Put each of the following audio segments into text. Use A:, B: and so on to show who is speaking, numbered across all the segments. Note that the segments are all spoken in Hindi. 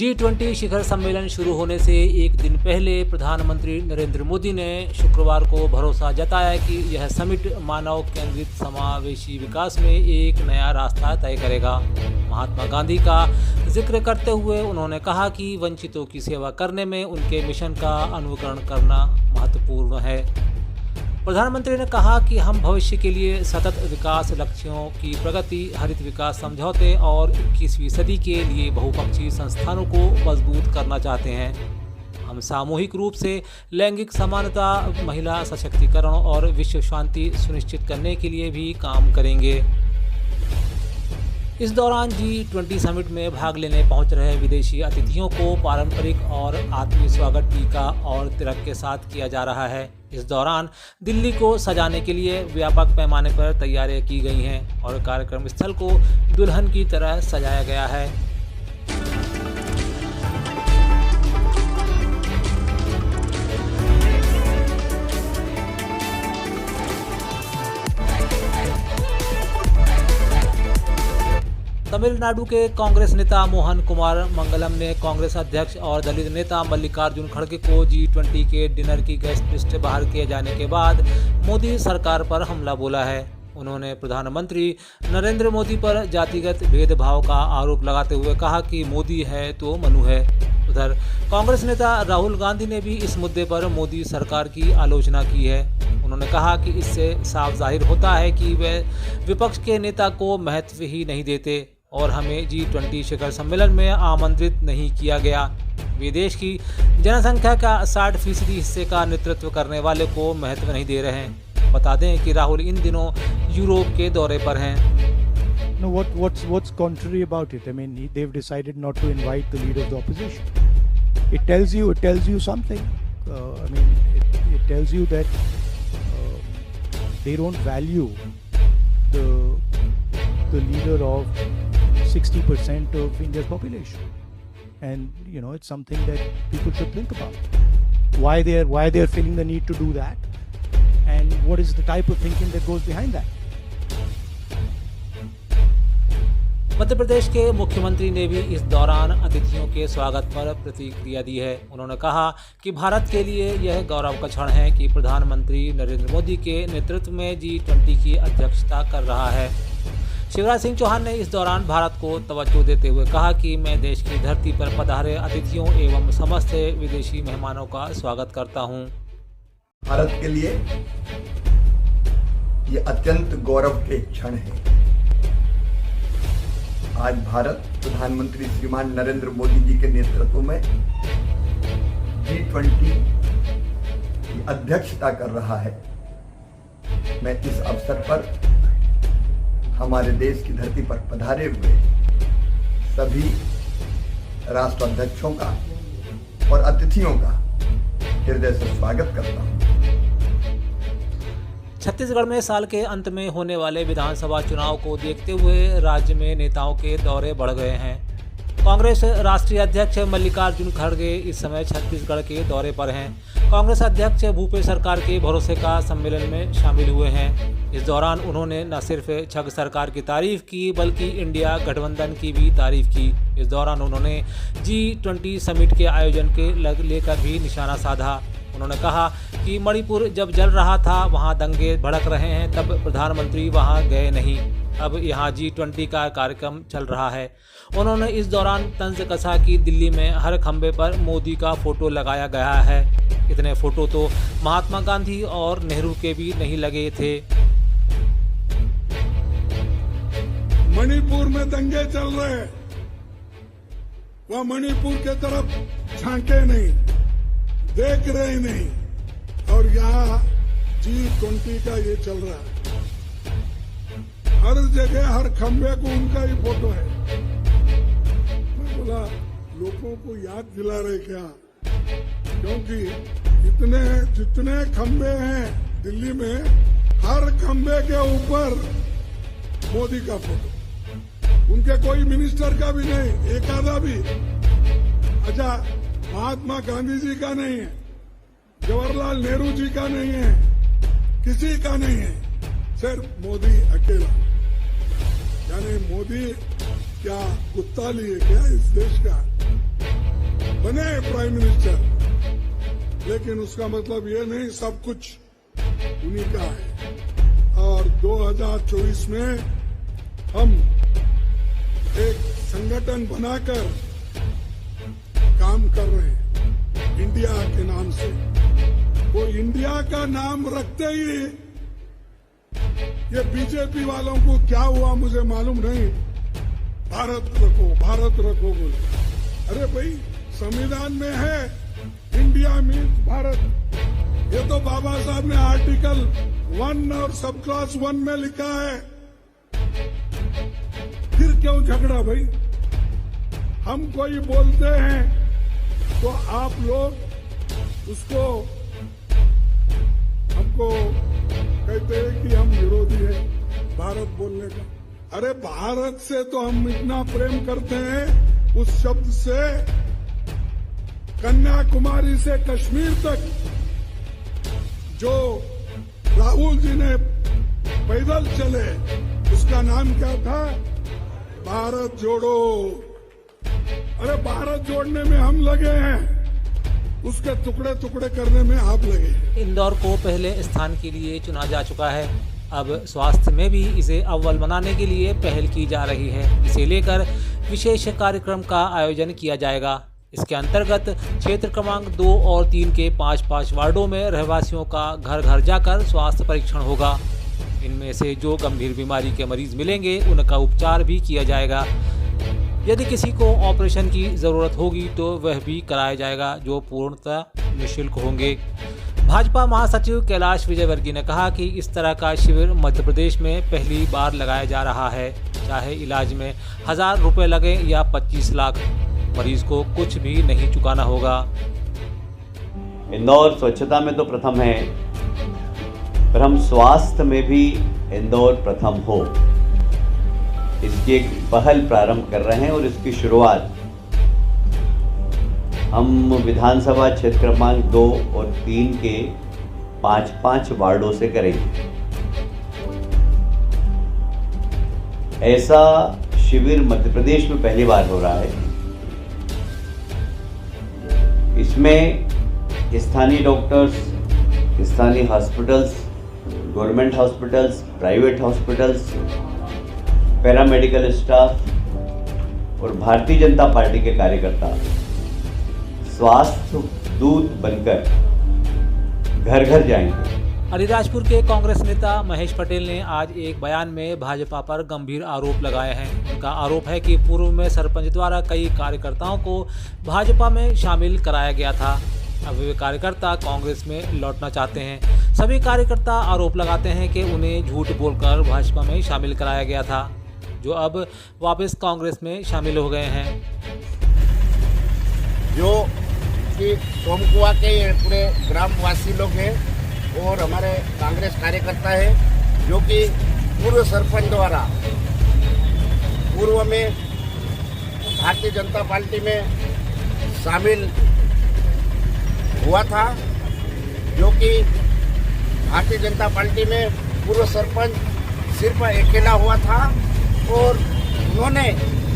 A: G20 शिखर सम्मेलन शुरू होने से एक दिन पहले प्रधानमंत्री नरेंद्र मोदी ने शुक्रवार को भरोसा जताया कि यह समिट मानव केंद्रित समावेशी विकास में एक नया रास्ता तय करेगा। महात्मा गांधी का जिक्र करते हुए उन्होंने कहा कि वंचितों की सेवा करने में उनके मिशन का अनुकरण करना महत्वपूर्ण है। प्रधानमंत्री ने कहा कि हम भविष्य के लिए सतत विकास लक्ष्यों की प्रगति, हरित विकास समझौते और 21वीं सदी के लिए बहुपक्षीय संस्थानों को मजबूत करना चाहते हैं। हम सामूहिक रूप से लैंगिक समानता, महिला सशक्तिकरण और विश्व शांति सुनिश्चित करने के लिए भी काम करेंगे। इस दौरान G20 समिट में भाग लेने पहुंच रहे विदेशी अतिथियों को पारंपरिक और आत्मीय स्वागत टीका और तिलक के साथ किया जा रहा है। इस दौरान दिल्ली को सजाने के लिए व्यापक पैमाने पर तैयारियां की गई हैं और कार्यक्रम स्थल को दुल्हन की तरह सजाया गया है। तमिलनाडु के कांग्रेस नेता मोहन कुमार मंगलम ने कांग्रेस अध्यक्ष और दलित नेता मल्लिकार्जुन खड़गे को G20 के डिनर की गेस्ट लिस्ट से बाहर किए जाने के बाद मोदी सरकार पर हमला बोला है। उन्होंने प्रधानमंत्री नरेंद्र मोदी पर जातिगत भेदभाव का आरोप लगाते हुए कहा कि मोदी है तो मनु है। उधर कांग्रेस नेता राहुल गांधी ने भी इस मुद्दे पर मोदी सरकार की आलोचना की है। उन्होंने कहा कि इससे साफ जाहिर होता है कि वे विपक्ष के नेता को महत्व ही नहीं देते और हमें G20 शिखर सम्मेलन में आमंत्रित नहीं किया गया। वे देश की जनसंख्या का 60% हिस्से का नेतृत्व करने वाले को महत्व नहीं दे रहे हैं। बता दें कि राहुल इन दिनों यूरोप के दौरे पर हैं।
B: No, what's contrary about it? I mean, they've decided not to invite the leader of the opposition. It tells you something. I mean, it tells you that they don't value the leader of 60% of India's population, and it's something that people should think about. Why they're feeling the need to do that, and what is the type of thinking that goes behind that.
A: Madhya Pradesh के मुख्यमंत्री ने भी इस दौरान अतिथियों के स्वागत पर प्रतिक्रिया दी है। उन्होंने कहा कि भारत के लिए यह गौरव का क्षण है कि प्रधानमंत्री नरेंद्र मोदी के नेतृत्व में G20 की अध्यक्षता कर रहा है। शिवराज सिंह चौहान ने इस दौरान भारत को तवज्जो देते हुए कहा कि मैं देश की धरती पर पधारे अतिथियों एवं समस्त विदेशी मेहमानों का स्वागत करता हूं।
C: भारत के लिए ये अत्यंत गौरव के क्षण है। आज भारत प्रधानमंत्री श्रीमान नरेंद्र मोदी जी के नेतृत्व में G20 की अध्यक्षता कर रहा है। मैं इस अवसर पर हमारे देश की धरती पर पधारे हुए सभी राष्ट्राध्यक्षों का और अतिथियों का हृदय से स्वागत करता हूं।
A: छत्तीसगढ़ में साल के अंत में होने वाले विधानसभा चुनाव को देखते हुए राज्य में नेताओं के दौरे बढ़ गए हैं। कांग्रेस राष्ट्रीय अध्यक्ष मल्लिकार्जुन खड़गे इस समय छत्तीसगढ़ के दौरे पर हैं। कांग्रेस अध्यक्ष भूपेश सरकार के भरोसे का सम्मेलन में शामिल हुए हैं। इस दौरान उन्होंने न सिर्फ छग सरकार की तारीफ की बल्कि इंडिया गठबंधन की भी तारीफ की। इस दौरान उन्होंने G20 समिट के आयोजन के लेकर भी निशाना साधा। उन्होंने कहा कि मणिपुर जब जल रहा था, वहां दंगे भड़क रहे हैं, तब प्रधानमंत्री वहां गए नहीं। अब यहां G20 का कार्यक्रम चल रहा है। उन्होंने इस दौरान तंज कसा कि दिल्ली में हर खंबे पर मोदी का फोटो लगाया गया है। इतने फोटो तो महात्मा गांधी और नेहरू के भी नहीं लगे थे।
D: मणिपुर में दंगे चल रहे हैं, वह मणिपुर के तरफ झांके नहीं, देख रहे नहीं, और यहाँ G20 का ये चल रहा है। हर जगह हर खंबे को उनका ही फोटो है। मैं बोला लोगों को याद दिला रहे क्या, क्योंकि जितने खंबे हैं दिल्ली में, हर खंबे के ऊपर मोदी का फोटो, उनके कोई मिनिस्टर का भी नहीं, एक आधा भी। अच्छा, महात्मा गांधी जी का नहीं है, जवाहरलाल नेहरू जी का नहीं है, किसी का नहीं है, सिर्फ मोदी अकेला। यानी मोदी क्या कुत्ता लिए क्या इस देश का? प्राइम मिनिस्टर, लेकिन उसका मतलब ये नहीं सब कुछ उन्हीं का है। और 2024 में हम एक संगठन बनाकर काम कर रहे हैं इंडिया के नाम से। वो इंडिया का नाम रखते ही ये बीजेपी वालों को क्या हुआ मुझे मालूम नहीं, भारत रखो बोले। अरे भाई, संविधान में है इंडिया मीन्स भारत। ये तो बाबा साहब ने आर्टिकल 1 और सब क्लॉज 1 में लिखा है। फिर क्यों झगड़ा भाई? हम कोई बोलते हैं तो आप लोग उसको हमको कहते हैं कि हम विरोधी हैं भारत बोलने का। अरे भारत से तो हम इतना प्रेम करते हैं, उस शब्द से कन्याकुमारी से कश्मीर तक जो राहुल जी ने पैदल चले, उसका नाम क्या था? भारत जोड़ो। अरे भारत जोड़ने में हम लगे हैं, उसके टुकड़े टुकड़े करने में आप लगे।
A: इंदौर को पहले स्थान के लिए चुना जा चुका है। अब स्वास्थ्य में भी इसे अव्वल बनाने के लिए पहल की जा रही है। इसे लेकर विशेष कार्यक्रम का आयोजन किया जाएगा। इसके अंतर्गत क्षेत्र क्रमांक 2 और 3 के 5-5 वार्डों में रहवासियों का घर घर जाकर स्वास्थ्य परीक्षण होगा। इनमें से जो गंभीर बीमारी के मरीज मिलेंगे उनका उपचार भी किया जाएगा। यदि किसी को ऑपरेशन की ज़रूरत होगी तो वह भी कराया जाएगा, जो पूर्णतः निःशुल्क होंगे। भाजपा महासचिव कैलाश विजयवर्गीय ने कहा कि इस तरह का शिविर मध्य प्रदेश में पहली बार लगाया जा रहा है। चाहे इलाज में 1000 रुपये लगे या 25 लाख, मरीज को कुछ भी नहीं चुकाना होगा।
E: इंदौर स्वच्छता में तो प्रथम है, पर हम स्वास्थ्य में भी इंदौर प्रथम हो, इसकी एक पहल प्रारंभ कर रहे हैं। और इसकी शुरुआत हम विधानसभा क्षेत्र क्रमांक 2 और 3 के 5-5 वार्डों से करेंगे। ऐसा शिविर मध्य प्रदेश में पहली बार हो रहा है। इसमें स्थानीय डॉक्टर्स, स्थानीय hospitals, government hospitals, private hospitals, paramedical staff और भारतीय जनता पार्टी के कार्यकर्ता स्वास्थ्य दूत बनकर घर घर जाएंगे।
A: अलीराजपुर के कांग्रेस नेता महेश पटेल ने आज एक बयान में भाजपा पर गंभीर आरोप लगाए हैं। उनका आरोप है कि पूर्व में सरपंच द्वारा कई कार्यकर्ताओं को भाजपा में शामिल कराया गया था। अब वे कार्यकर्ता कांग्रेस में लौटना चाहते हैं। सभी कार्यकर्ता आरोप लगाते हैं कि उन्हें झूठ बोलकर भाजपा में शामिल कराया गया था, जो अब वापस कांग्रेस में शामिल हो गए हैं।
F: जो कि सोमकुआ के पूरे ग्रामवासी लोग हैं और हमारे कांग्रेस कार्यकर्ता है, जो कि पूर्व सरपंच द्वारा पूर्व में भारतीय जनता पार्टी में शामिल हुआ था, जो कि भारतीय जनता पार्टी में पूर्व सरपंच सिर्फ अकेला हुआ था। और उन्होंने,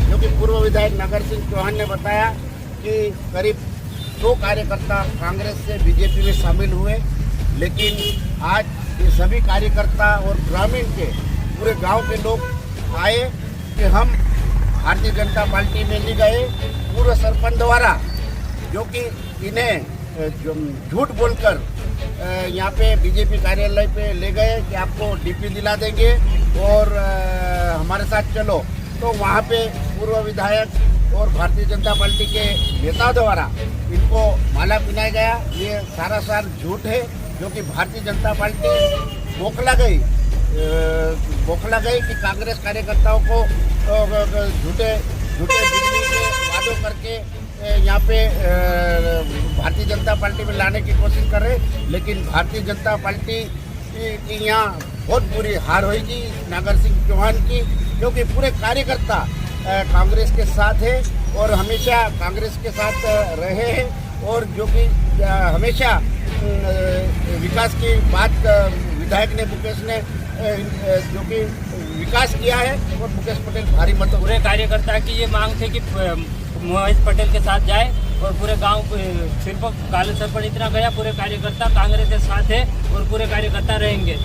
F: जो कि पूर्व विधायक नागर सिंह चौहान ने बताया कि करीब 2 कार्यकर्ता कांग्रेस से बीजेपी में शामिल हुए। लेकिन आज ये सभी कार्यकर्ता और ग्रामीण के पूरे गांव के लोग आए कि हम भारतीय जनता पार्टी में नहीं गए। पूर्व सरपंच द्वारा जो कि इन्हें झूठ बोलकर यहाँ पे बीजेपी कार्यालय पे ले गए कि आपको डीपी दिला देंगे और हमारे साथ चलो, तो वहाँ पे पूर्व विधायक और भारतीय जनता पार्टी के नेता द्वारा इनको माला पहनाया गया। ये सारा झूठ है, जो कि भारतीय जनता पार्टी बौखला गई कि कांग्रेस कार्यकर्ताओं को झूठे बिजली के वादों करके यहाँ पे भारतीय जनता पार्टी में लाने की कोशिश कर रहे। लेकिन भारतीय जनता पार्टी की यहाँ बहुत बुरी हार होगी नागर सिंह चौहान की, क्योंकि पूरे कार्यकर्ता कांग्रेस के साथ है और हमेशा कांग्रेस के साथ रहे हैं, और जो कि हमेशा विकास की बात विधायक ने, मुकेश ने, जो कि विकास किया है, और मुकेश पटेल भारी मत।
G: पूरे कार्यकर्ता की ये मांग थी कि महेश पटेल के साथ जाए और पूरे गांव सिर्फ काले सर पर इतना गया, पूरे कार्यकर्ता कांग्रेस के साथ है और पूरे कार्यकर्ता रहेंगे।